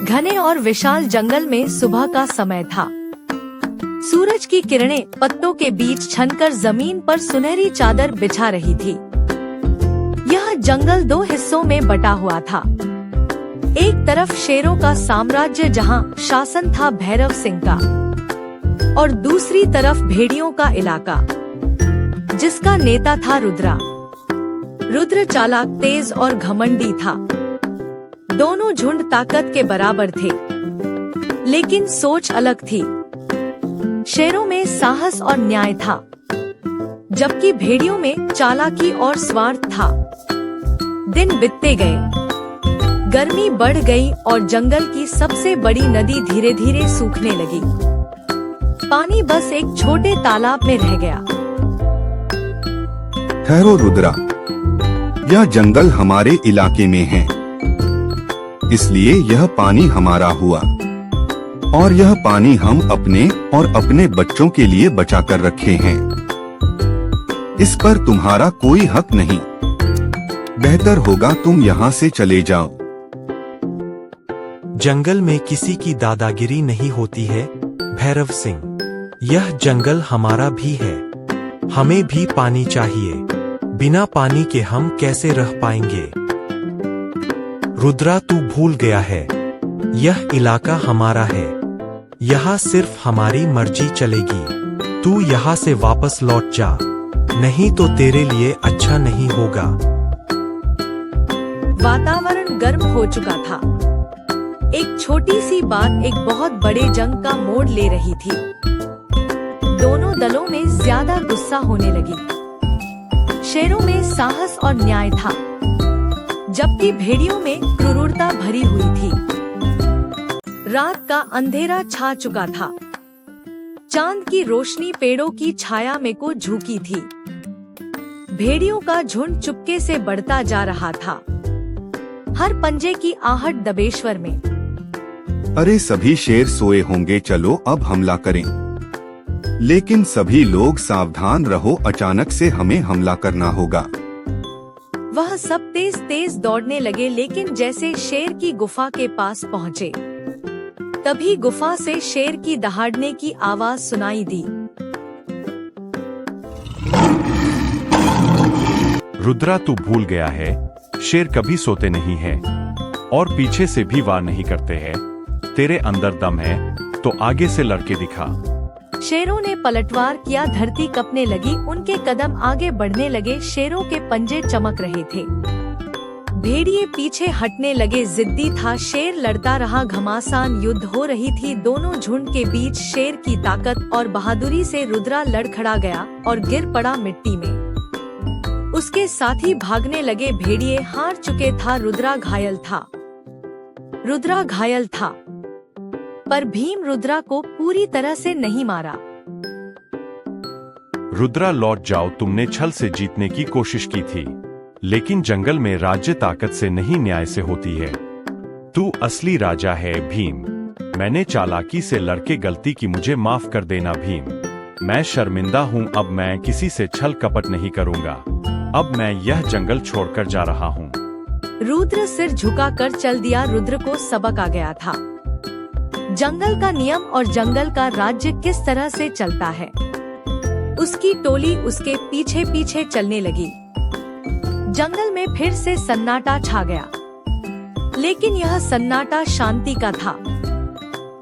घने और विशाल जंगल में सुबह का समय था। सूरज की किरणें पत्तों के बीच छनकर जमीन पर सुनहरी चादर बिछा रही थी। यह जंगल दो हिस्सों में बटा हुआ था। एक तरफ शेरों का साम्राज्य जहां शासन था भैरव सिंह का, और दूसरी तरफ भेड़ियों का इलाका जिसका नेता था रुद्रा। रुद्र चालाक, तेज और घमंडी था। दोनों झुंड ताकत के बराबर थे, लेकिन सोच अलग थी। शेरों में साहस और न्याय था, जबकि भेड़ियों में चालाकी और स्वार्थ था। दिन बीतते गए, गर्मी बढ़ गई और जंगल की सबसे बड़ी नदी धीरे धीरे सूखने लगी। पानी बस एक छोटे तालाब में रह गया। ठहरो रुद्रा, यह जंगल हमारे इलाके में है, इसलिए यह पानी हमारा हुआ, और यह पानी हम अपने और अपने बच्चों के लिए बचा कर रखे हैं। इस पर तुम्हारा कोई हक नहीं। बेहतर होगा तुम यहाँ से चले जाओ। जंगल में किसी की दादागिरी नहीं होती है भैरव सिंह। यह जंगल हमारा भी है। हमें भी पानी चाहिए। बिना पानी के हम कैसे रह पाएंगे? रुद्रा, तू भूल गया है, यह इलाका हमारा है। यहाँ सिर्फ हमारी मर्जी चलेगी। तू यहाँ से वापस लौट जा, नहीं तो तेरे लिए अच्छा नहीं होगा। वातावरण गर्म हो चुका था। एक छोटी सी बात एक बहुत बड़े जंग का मोड़ ले रही थी। दोनों दलों में ज्यादा गुस्सा होने लगी। शेरों में साहस और न्याय था, जबकि भेड़ियों में क्रूरता भरी हुई थी। रात का अंधेरा छा चुका था। चांद की रोशनी पेड़ों की छाया में को झुकी थी। भेड़ियों का झुंड चुपके से बढ़ता जा रहा था, हर पंजे की आहट दबेश्वर में। अरे सभी शेर सोए होंगे, चलो अब हमला करें। लेकिन सभी लोग सावधान रहो, अचानक से हमें हमला करना होगा। वह सब तेज तेज दौड़ने लगे, लेकिन जैसे शेर की गुफा के पास पहुँचे, तभी गुफा से शेर की दहाड़ने की आवाज सुनाई दी। रुद्रा, तू भूल गया है, शेर कभी सोते नहीं है और पीछे से भी वार नहीं करते हैं। तेरे अंदर दम है तो आगे से लड़के दिखा। शेरों ने पलटवार किया, धरती कपने लगी, उनके कदम आगे बढ़ने लगे। शेरों के पंजे चमक रहे थे, भेड़िए पीछे हटने लगे। जिद्दी था शेर, लड़ता रहा। घमासान युद्ध हो रही थी दोनों झुंड के बीच। शेर की ताकत और बहादुरी से रुद्रा लड़खड़ा गया और गिर पड़ा मिट्टी में। उसके साथी भागने लगे। भेड़िए हार चुके था, रुद्रा घायल था। रुद्रा घायल था, पर भीम रुद्रा को पूरी तरह से नहीं मारा। रुद्रा, लौट जाओ। तुमने छल से जीतने की कोशिश की थी, लेकिन जंगल में राज्य ताकत से नहीं, न्याय से होती है। तू असली राजा है भीम। मैंने चालाकी से लड़के गलती की, मुझे माफ कर देना भीम। मैं शर्मिंदा हूँ, अब मैं किसी से छल कपट नहीं करूँगा। अब मैं यह जंगल छोड़कर जा रहा हूँ। रुद्र सिर झुकाकर चल दिया। रुद्र को सबक आ गया था, जंगल का नियम और जंगल का राज्य किस तरह से चलता है। उसकी टोली उसके पीछे पीछे चलने लगी। जंगल में फिर से सन्नाटा छा गया, लेकिन यह सन्नाटा शांति का था।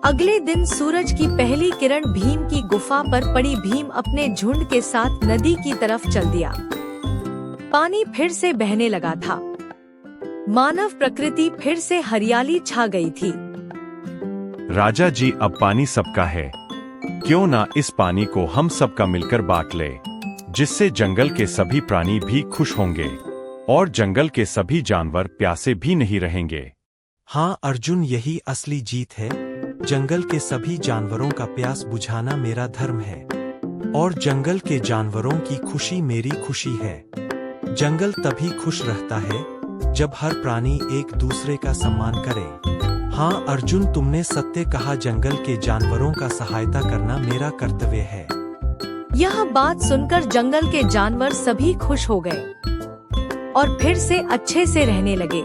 अगले दिन सूरज की पहली किरण भीम की गुफा पर पड़ी। भीम अपने झुंड के साथ नदी की तरफ चल दिया। पानी फिर से बहने लगा था। मानव प्रकृति फिर से हरियाली छा गई थी। राजा जी, अब पानी सबका है, क्यों ना इस पानी को हम सबका मिलकर बांट ले, जिससे जंगल के सभी प्राणी भी खुश होंगे और जंगल के सभी जानवर प्यासे भी नहीं रहेंगे। हाँ अर्जुन, यही असली जीत है। जंगल के सभी जानवरों का प्यास बुझाना मेरा धर्म है, और जंगल के जानवरों की खुशी मेरी खुशी है। जंगल तभी खुश रहता है जब हर प्राणी एक दूसरे का सम्मान करे। हाँ अर्जुन, तुमने सत्य कहा, जंगल के जानवरों का सहायता करना मेरा कर्तव्य है। यह बात सुनकर जंगल के जानवर सभी खुश हो गए और फिर से अच्छे से रहने लगे।